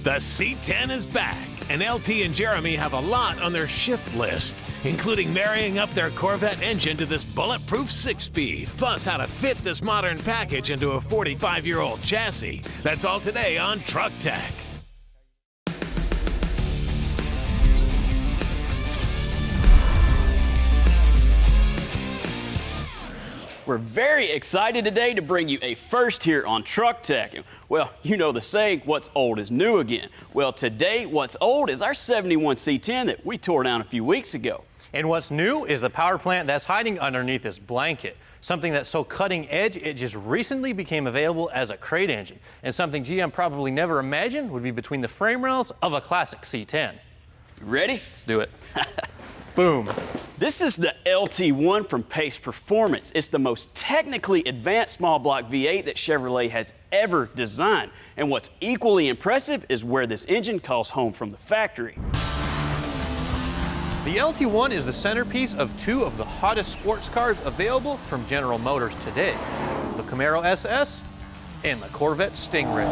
The C10 is back, and LT and Jeremy have a lot on their shift list, including marrying up their Corvette engine to this bulletproof 6-speed, plus how to fit this modern package into a 45-year-old chassis. That's all today on Truck Tech. We're very excited today to bring you a first here on Truck Tech. Well, you know the saying, what's old is new again. Well, today, what's old is our 71 C10 that we tore down a few weeks ago. And what's new is a power plant that's hiding underneath this blanket. Something that's so cutting edge, it just recently became available as a crate engine. And something GM probably never imagined would be between the frame rails of a classic C10. You ready? Let's do it. Boom. This is the LT1 from Pace Performance. It's the most technically advanced small block V8 that Chevrolet has ever designed. And what's equally impressive is where this engine calls home from the factory. The LT1 is the centerpiece of two of the hottest sports cars available from General Motors today, the Camaro SS and the Corvette Stingray.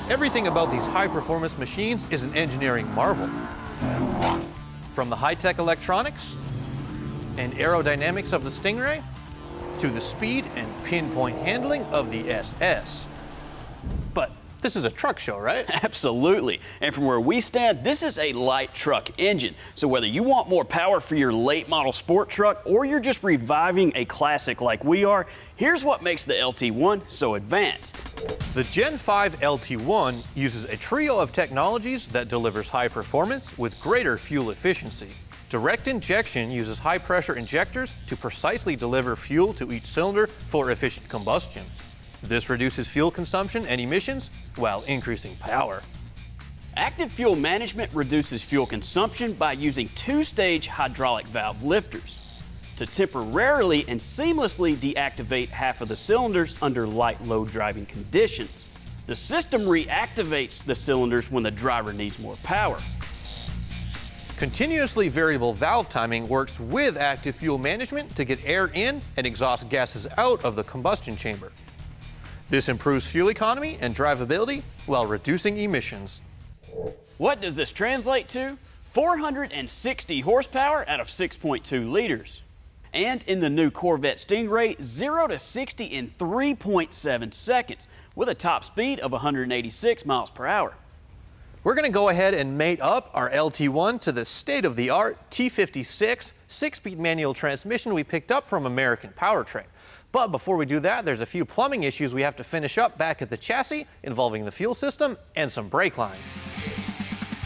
Everything about these high-performance machines is an engineering marvel. From the high-tech electronics and aerodynamics of the Stingray to the speed and pinpoint handling of the SS. But this is a truck show, right? Absolutely. And from where we stand, this is a light truck engine. So whether you want more power for your late model sport truck or you're just reviving a classic like we are, here's what makes the LT1 so advanced. The Gen 5 LT1 uses a trio of technologies that delivers high performance with greater fuel efficiency. Direct injection uses high-pressure injectors to precisely deliver fuel to each cylinder for efficient combustion. This reduces fuel consumption and emissions while increasing power. Active fuel management reduces fuel consumption by using two-stage hydraulic valve lifters to temporarily and seamlessly deactivate half of the cylinders under light load driving conditions. The system reactivates the cylinders when the driver needs more power. Continuously variable valve timing works with active fuel management to get air in and exhaust gases out of the combustion chamber. This improves fuel economy and drivability while reducing emissions. What does this translate to? 460 horsepower out of 6.2 liters. And in the new Corvette Stingray, 0 to 60 in 3.7 seconds with a top speed of 186 miles per hour. We're going to go ahead and mate up our LT1 to the state-of-the-art T56 6-speed manual transmission we picked up from American Powertrain. But before we do that, there's a few plumbing issues we have to finish up back at the chassis involving the fuel system and some brake lines.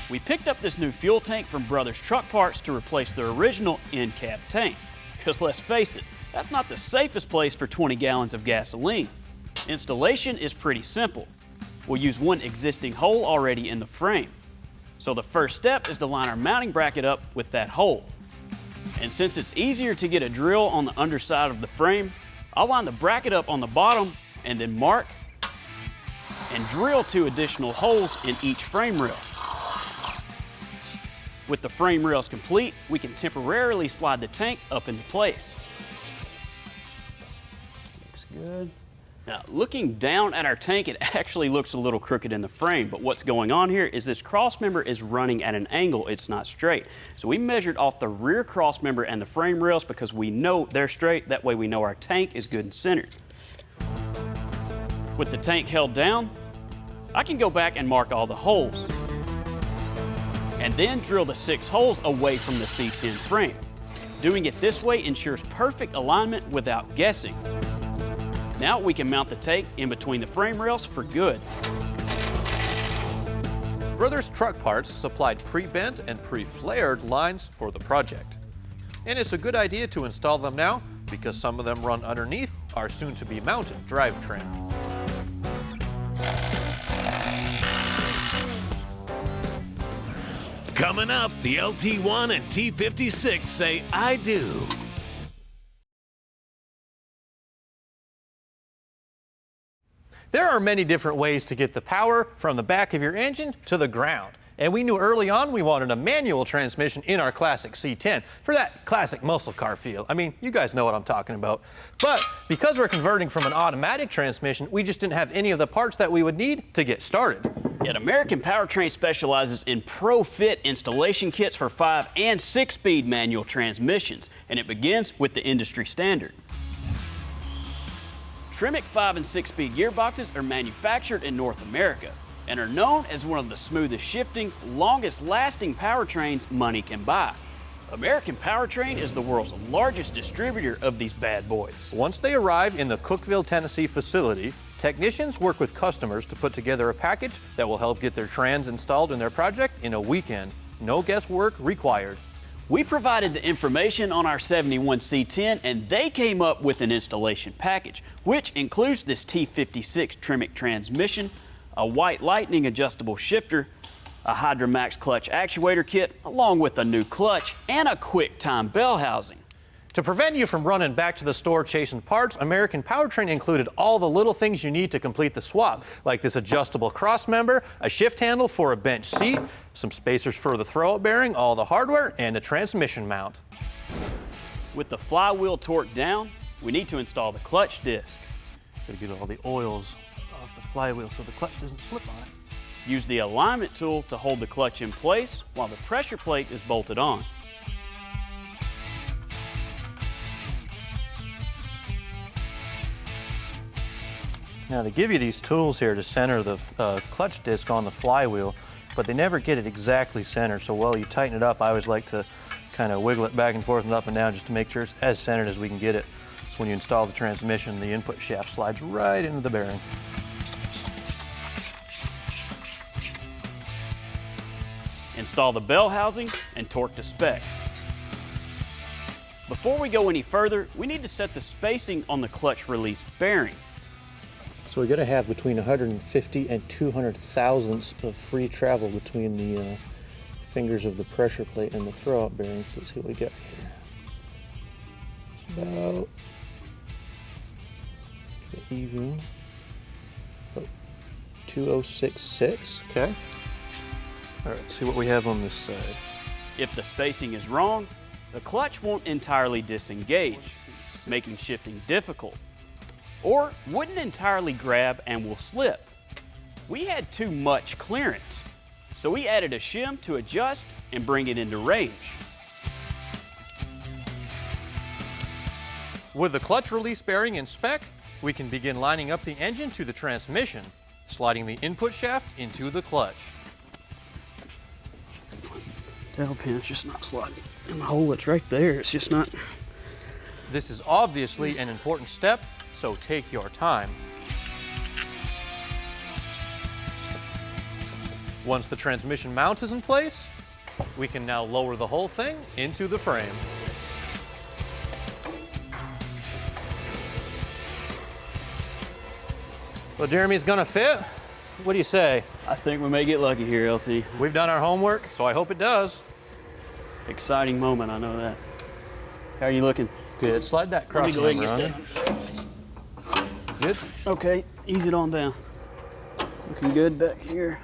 We picked up this new fuel tank from Brothers Truck Parts to replace the original in-cab tank. Because let's face it, that's not the safest place for 20 gallons of gasoline. Installation is pretty simple. We'll use one existing hole already in the frame. So the first step is to line our mounting bracket up with that hole. And since it's easier to get a drill on the underside of the frame, I'll line the bracket up on the bottom and then mark and drill 2 additional holes in each frame rail. With the frame rails complete, we can temporarily slide the tank up into place. Looks good. Now, looking down at our tank, it actually looks a little crooked in the frame, but what's going on here is this cross member is running at an angle, it's not straight. So we measured off the rear cross member and the frame rails because we know they're straight, that way we know our tank is good and centered. With the tank held down, I can go back and mark all the holes. And then drill the 6 holes away from the C10 frame. Doing it this way ensures perfect alignment without guessing. Now we can mount the tank in between the frame rails for good. Brothers Truck Parts supplied pre-bent and pre-flared lines for the project. And it's a good idea to install them now because some of them run underneath our soon-to-be mounted drivetrain. Coming up, the LT1 and T56 say I do. There are many different ways to get the power from the back of your engine to the ground. And we knew early on we wanted a manual transmission in our classic C10 for that classic muscle car feel. I mean, you guys know what I'm talking about. But because we're converting from an automatic transmission, we just didn't have any of the parts that we would need to get started. Yet American Powertrain specializes in pro-fit installation kits for 5- and 6-speed manual transmissions, and it begins with the industry standard. Tremec 5- and 6-speed gearboxes are manufactured in North America and are known as one of the smoothest shifting, longest lasting powertrains money can buy. American Powertrain is the world's largest distributor of these bad boys. Once they arrive in the Cookeville, Tennessee facility, technicians work with customers to put together a package that will help get their trans installed in their project in a weekend. No guesswork required. We provided the information on our 71 C10 and they came up with an installation package, which includes this T56 Tremec transmission, a White Lightning adjustable shifter, a Hydramax clutch actuator kit, along with a new clutch and a Quicktime bell housing. To prevent you from running back to the store chasing parts, American Powertrain included all the little things you need to complete the swap, like this adjustable cross member, a shift handle for a bench seat, some spacers for the throwout bearing, all the hardware, and a transmission mount. With the flywheel torqued down, we need to install the clutch disc. Gotta get all the oils off the flywheel so the clutch doesn't slip on it. Use the alignment tool to hold the clutch in place while the pressure plate is bolted on. Now they give you these tools here to center the clutch disc on the flywheel, but they never get it exactly centered. So while you tighten it up, I always like to kind of wiggle it back and forth and up and down just to make sure it's as centered as we can get it. So when you install the transmission, the input shaft slides right into the bearing. Install the bell housing and torque to spec. Before we go any further, we need to set the spacing on the clutch release bearing. So we got to have between 150 and 200 thousandths of free travel between the fingers of the pressure plate and the throwout bearings. Let's see what we got here. It's about even about 2066. Okay. All right, let's see what we have on this side. If the spacing is wrong, the clutch won't entirely disengage, making shifting difficult, or wouldn't entirely grab and will slip. We had too much clearance, so we added a shim to adjust and bring it into range. With the clutch release bearing in spec, we can begin lining up the engine to the transmission, sliding the input shaft into the clutch. Tail pin's just not sliding in the hole. It's right there. It's just not. This is obviously an important step, so take your time. Once the transmission mount is in place, we can now lower the whole thing into the frame. Well, Jeremy's gonna fit. What do you say? I think we may get lucky here, LT. We've done our homework, so I hope it does. Exciting moment, I know that. How are you looking? Good. Slide that Let me cross go ahead and member get on. that. Good. Okay, ease it on down. Looking good back here.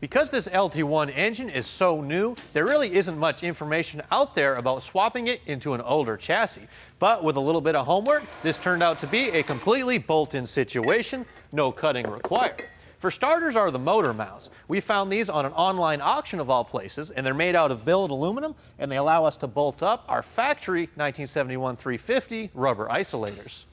Because this LT1 engine is so new, there really isn't much information out there about swapping it into an older chassis. But with a little bit of homework, this turned out to be a completely bolt-in situation, no cutting required. For starters are the motor mounts. We found these on an online auction of all places, and they're made out of billet aluminum, and they allow us to bolt up our factory 1971 350 rubber isolators.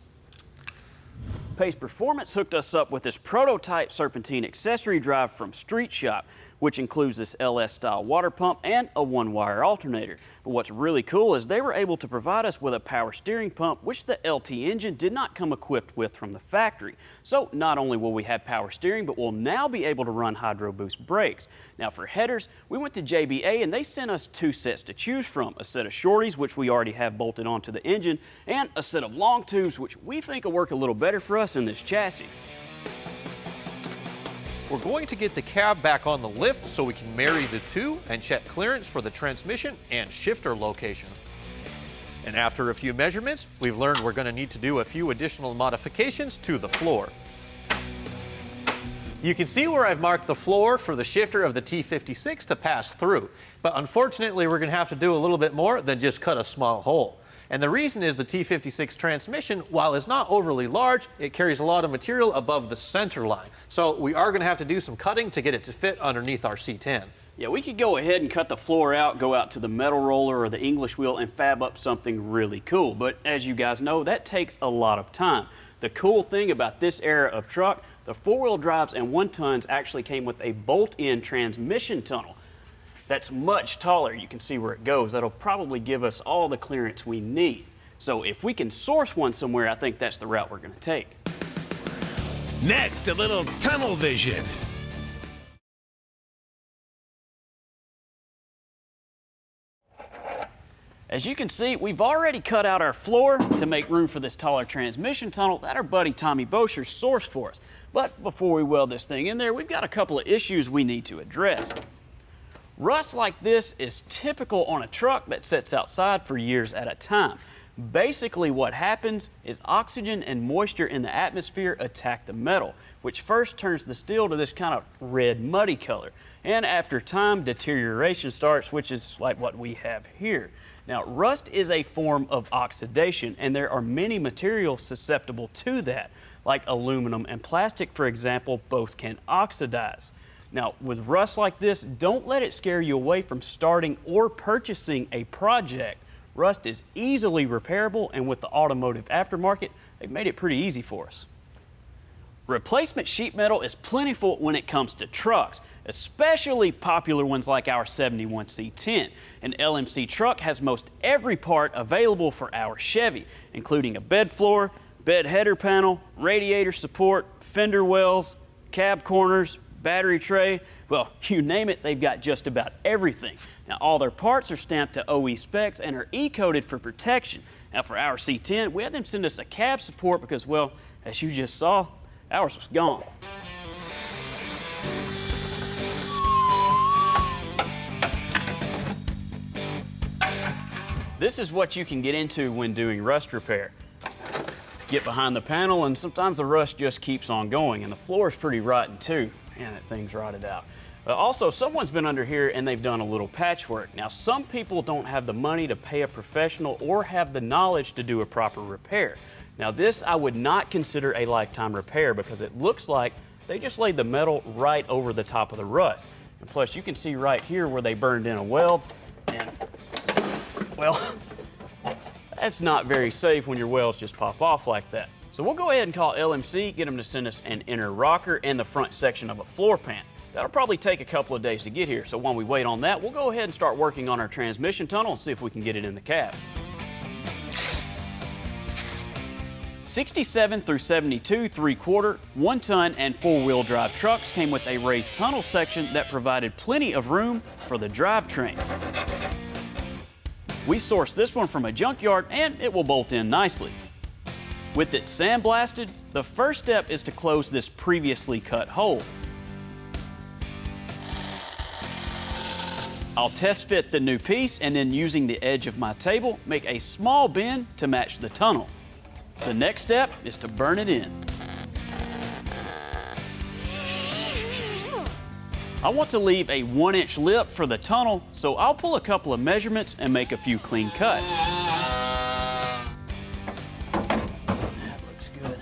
Pace Performance hooked us up with this prototype serpentine accessory drive from Street Shop, which includes this LS-style water pump and a one-wire alternator. But what's really cool is they were able to provide us with a power steering pump, which the LT engine did not come equipped with from the factory. So not only will we have power steering, but we'll now be able to run Hydro Boost brakes. Now for headers, we went to JBA and they sent us 2 sets to choose from, a set of shorties, which we already have bolted onto the engine, and a set of long tubes, which we think will work a little better for us in this chassis. We're going to get the cab back on the lift so we can marry the two and check clearance for the transmission and shifter location. And after a few measurements, we've learned we're going to need to do a few additional modifications to the floor. You can see where I've marked the floor for the shifter of the T56 to pass through, but unfortunately we're going to have to do a little bit more than just cut a small hole. And the reason is the T56 transmission, while it's not overly large, it carries a lot of material above the center line. So we are going to have to do some cutting to get it to fit underneath our C10. Yeah, we could go ahead and cut the floor out, go out to the metal roller or the English wheel and fab up something really cool. But as you guys know, that takes a lot of time. The cool thing about this era of truck, the four-wheel drives and 1-tons actually came with a bolt-in transmission tunnel. That's much taller. You can see where it goes. That'll probably give us all the clearance we need. So if we can source one somewhere, I think that's the route we're going to take. Next, a little tunnel vision. As you can see, we've already cut out our floor to make room for this taller transmission tunnel that our buddy Tommy Bosher sourced for us. But before we weld this thing in there, we've got a couple of issues we need to address. Rust like this is typical on a truck that sits outside for years at a time. Basically what happens is oxygen and moisture in the atmosphere attack the metal, which first turns the steel to this kind of red muddy color. And after time, deterioration starts, which is like what we have here. Now, rust is a form of oxidation, and there are many materials susceptible to that, like aluminum and plastic, for example, both can oxidize. Now, with rust like this, don't let it scare you away from starting or purchasing a project. Rust is easily repairable, and with the automotive aftermarket, they've made it pretty easy for us. Replacement sheet metal is plentiful when it comes to trucks, especially popular ones like our 71 C10. An LMC truck has most every part available for our Chevy, including a bed floor, bed header panel, radiator support, fender wells, cab corners, battery tray. Well, you name it, they've got just about everything. Now, all their parts are stamped to OE specs and are E-coded for protection. Now, for our C10, we had them send us a cab support because, well, as you just saw, ours was gone. This is what you can get into when doing rust repair. Get behind the panel and sometimes the rust just keeps on going, and the floor is pretty rotten too. Man, that thing's rotted out. Also, someone's been under here and they've done a little patchwork. Now, some people don't have the money to pay a professional or have the knowledge to do a proper repair. Now, this I would not consider a lifetime repair because it looks like they just laid the metal right over the top of the rust. And plus, you can see right here where they burned in a weld, and, well, that's not very safe when your welds just pop off like that. So we'll go ahead and call LMC, get them to send us an inner rocker and the front section of a floor pan. That'll probably take a couple of days to get here, so while we wait on that, we'll go ahead and start working on our transmission tunnel and see if we can get it in the cab. 67 through 72 3/4, 1-ton, and 4-wheel drive trucks came with a raised tunnel section that provided plenty of room for the drivetrain. We sourced this one from a junkyard and it will bolt in nicely. With it sandblasted, the first step is to close this previously cut hole. I'll test fit the new piece and then using the edge of my table, make a small bend to match the tunnel. The next step is to burn it in. I want to leave a 1-inch lip for the tunnel, so I'll pull a couple of measurements and make a few clean cuts. That looks good.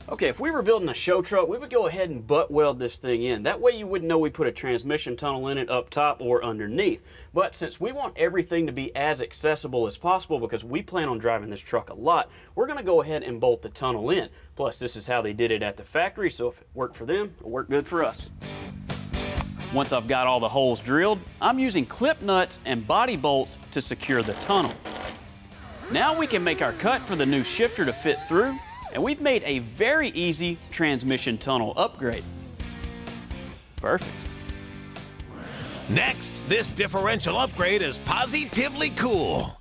Okay, if we were building a show truck, we would go ahead and butt weld this thing in. That way you wouldn't know we put a transmission tunnel in it up top or underneath. But since we want everything to be as accessible as possible because we plan on driving this truck a lot, we're going to go ahead and bolt the tunnel in. Plus, this is how they did it at the factory, so if it worked for them, it'll work good for us. Once I've got all the holes drilled, I'm using clip nuts and body bolts to secure the tunnel. Now we can make our cut for the new shifter to fit through, and we've made a very easy transmission tunnel upgrade. Perfect. Next, this differential upgrade is positively cool.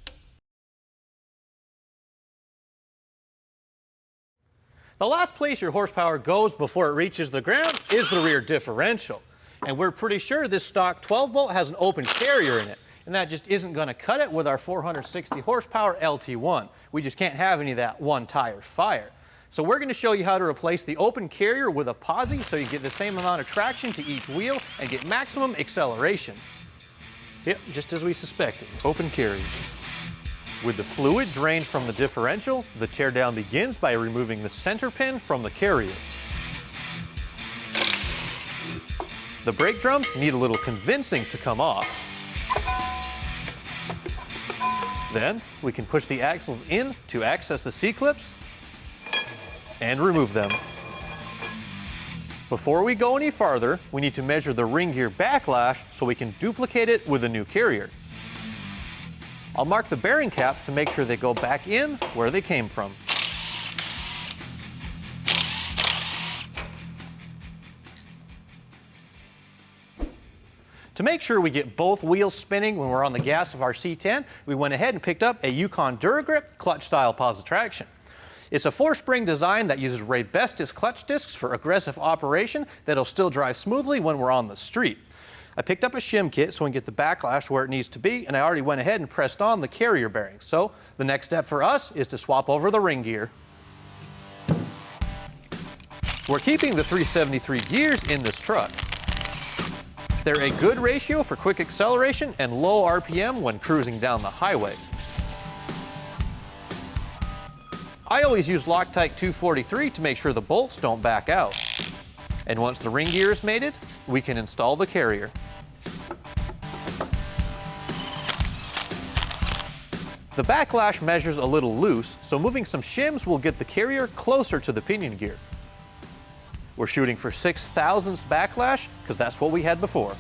The last place your horsepower goes before it reaches the ground is the rear differential. And we're pretty sure this stock 12-bolt has an open carrier in it, and that just isn't going to cut it with our 460 horsepower LT1. We just can't have any of that one-tire fire. So we're going to show you how to replace the open carrier with a posi so you get the same amount of traction to each wheel and get maximum acceleration. Yep, just as we suspected, open carrier. With the fluid drained from the differential, the teardown begins by removing the center pin from the carrier. The brake drums need a little convincing to come off. Then we can push the axles in to access the C-clips and remove them. Before we go any farther, we need to measure the ring gear backlash so we can duplicate it with a new carrier. I'll mark the bearing caps to make sure they go back in where they came from. To make sure we get both wheels spinning when we're on the gas of our C10, we went ahead and picked up a Yukon Dura grip clutch-style Positraction. It's a 4-spring design that uses Ray-Bestis clutch discs for aggressive operation that'll still drive smoothly when we're on the street. I picked up a shim kit so we can get the backlash where it needs to be, and I already went ahead and pressed on the carrier bearings. So the next step for us is to swap over the ring gear. We're keeping the 373 gears in this truck. They're a good ratio for quick acceleration and low RPM when cruising down the highway. I always use Loctite 243 to make sure the bolts don't back out. And once the ring gear is mated, we can install the carrier. The backlash measures a little loose, so moving some shims will get the carrier closer to the pinion gear. We're shooting for 6/1000ths backlash, because that's what we had before.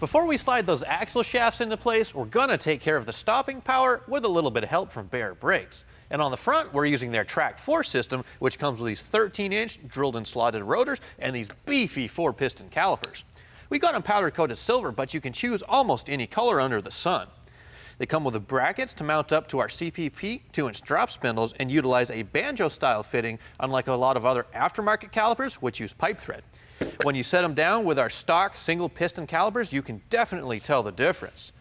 Before we slide those axle shafts into place, we're gonna take care of the stopping power with a little bit of help from Baer brakes. And on the front, we're using their Track 4 system, which comes with these 13-inch drilled and slotted rotors and these beefy 4-piston calipers. We got them powder-coated silver, but you can choose almost any color under the sun. They come with the brackets to mount up to our CPP 2-inch drop spindles and utilize a banjo-style fitting, unlike a lot of other aftermarket calipers, which use pipe thread. When you set them down with our stock single-piston calipers, you can definitely tell the difference.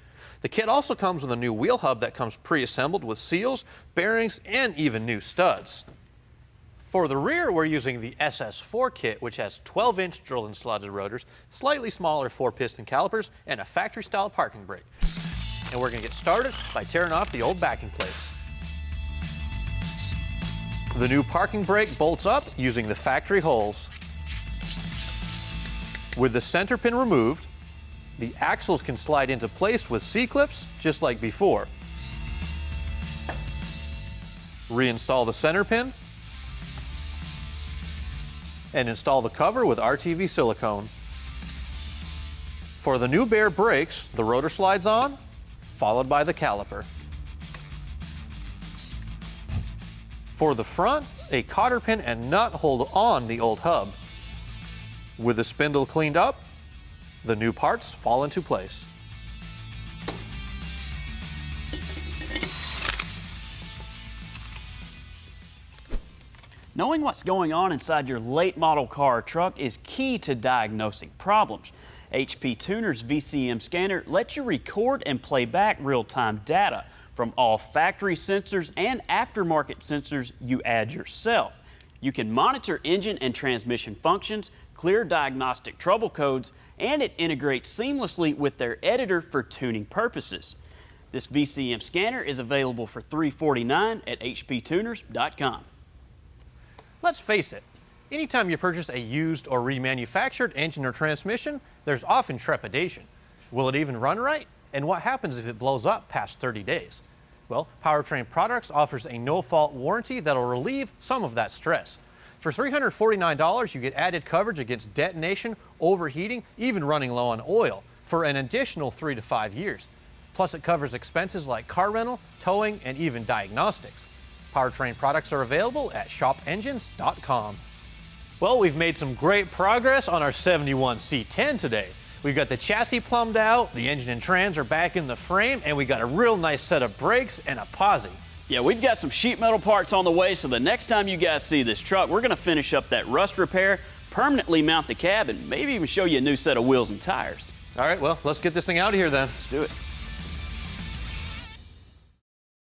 The kit also comes with a new wheel hub that comes pre-assembled with seals, bearings, and even new studs. For the rear, we're using the SS4 kit, which has 12-inch drilled and slotted rotors, slightly smaller 4-piston calipers, and a factory-style parking brake. And we're going to get started by tearing off the old backing plates. The new parking brake bolts up using the factory holes. With the center pin removed, the axles can slide into place with C-clips just like before. Reinstall the center pin and install the cover with RTV silicone. For the new Baer brakes, the rotor slides on, followed by the caliper. For the front, a cotter pin and nut hold on the old hub. With the spindle cleaned up, the new parts fall into place. Knowing what's going on inside your late model car or truck is key to diagnosing problems. HP Tuner's VCM scanner lets you record and play back real-time data from all factory sensors and aftermarket sensors you add yourself. You can monitor engine and transmission functions, clear diagnostic trouble codes, and it integrates seamlessly with their editor for tuning purposes. This VCM scanner is available for $349 at hptuners.com. Let's face it, anytime you purchase a used or remanufactured engine or transmission, there's often trepidation. Will it even run right? And what happens if it blows up past 30 days? Well, Powertrain Products offers a no-fault warranty that'll relieve some of that stress. For $349, you get added coverage against detonation, overheating, even running low on oil for an additional 3 to 5 years. Plus, it covers expenses like car rental, towing, and even diagnostics. Powertrain products are available at shopengines.com. Well, we've made some great progress on our 71 C10 today. We've got the chassis plumbed out, the engine and trans are back in the frame, and we got a real nice set of brakes and a posi. Yeah, we've got some sheet metal parts on the way, so the next time you guys see this truck, we're gonna finish up that rust repair, permanently mount the cab, and maybe even show you a new set of wheels and tires. All right, well, let's get this thing out of here then. Let's do it.